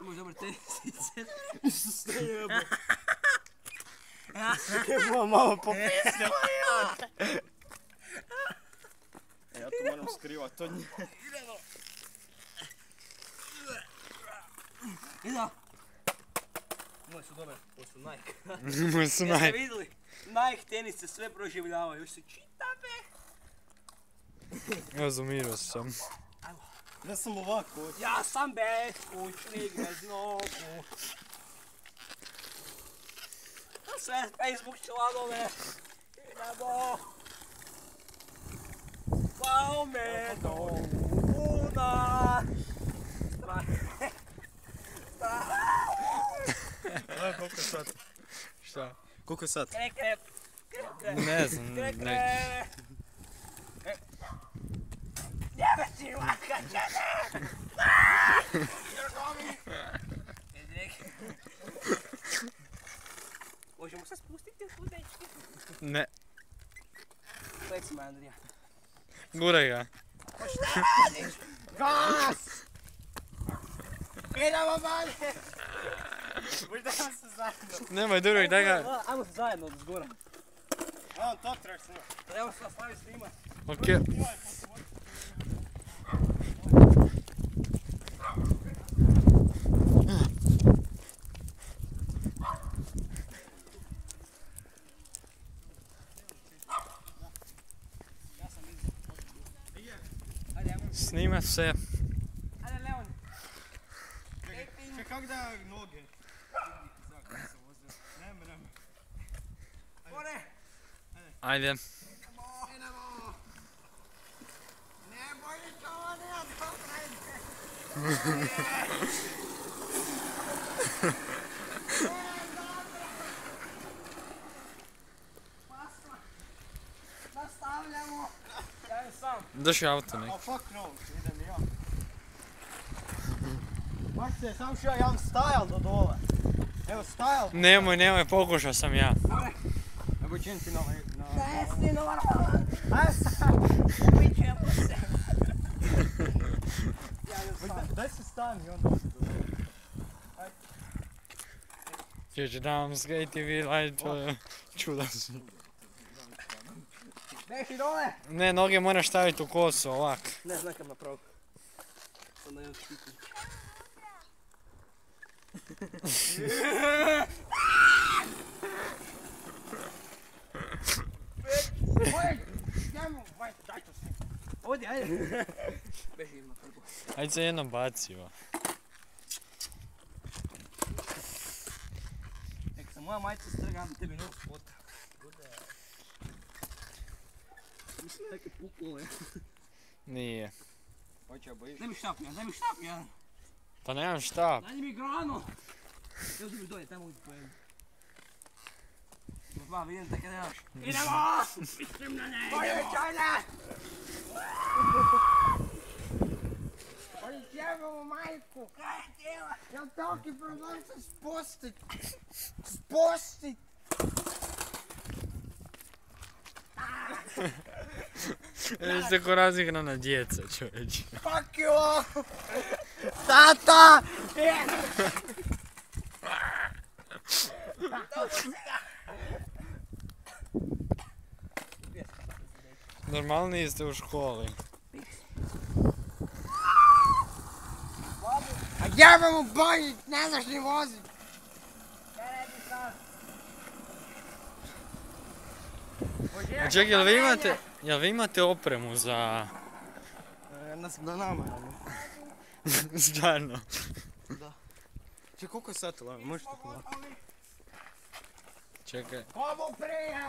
Možeš dobar tenisice. Što je jebo? Kako malo popisnio. Ja to moram skrivat od nje. Idemo. Idemo. Moji su dobre, ovo su Nike. Moji su Nike. Jeste vidjeli? Nike tenisice sve proživljavaju, još se čitabe. Ja zumirao sam. Ja sam ovako. Ja sam beskućnik bez nogu. Sve Facebook članove. Idemo. Pao me do luna. Koliko je sad? Šta? Koliko je sad? Krek, krek. Ne znam, Krek, ne. krek. Jebe ti lakačane! Možemo se spustiti u dečki? Ne. Reci me, Andrija. Guraj ga. Pa šta radiš? Gas! Idemo dalje! Budemo se zajedno. Nemoj duroj, daj ga. Ajmo se zajedno od zgora. A, to trebaš snimati. Treba se nastaviti snimati. Okej. Snima se. Ajde, Leon. Čekaj, kak da noge? Ne. Gore! Ajde. Idemo! Ne boji to, ne odgovorajte! Nastavljamo! Ja je sam. Došli auto neki. A fuck no, idem i ja. Baš se, sam što ja imam stajal do dole. Evo stajal. Nemoj, pokušao sam ja. Evo čim ti na... Desi, normalno! Ajde sam. Ubićemo se! Ja je sam. Daj se stani onda se do dole. Čeće damska i ti vilaj, to je čudan si. Beši dole! Ne, noge moraš staviti u kosu, ovak. Ne znam kam napravo. Onda još štiti. Ovdje, ajde. Beži ima prvo. Ajde se jednom bacivo. Nek se moja majica strga, da tebi nos spota. Mislim neke pukule. Nije. Hoće bojiš? Daj mi štap jedan. Pa nemam štap. Daj mi granu. Evo ti mi dolje, tamo udi pojedu. Dva, vidim te kada nemaš. Idemo! Mislim na ne, idemo! Čajna! Jebamo majku! Kaj je tijela? Jel toliki problem se spustit? Spustit! Vidite ko razigrana djeca, čovječe. Fuck you! Tata! Normalniji ste u školi. A jebamo bolji, ne znaš ni vozit! A ček, jel vi imate opremu za... Na nama. Stvarno? Da. Čekaj, koliko je sati, možeš ti pogledati? Čekaj. Ovo prije!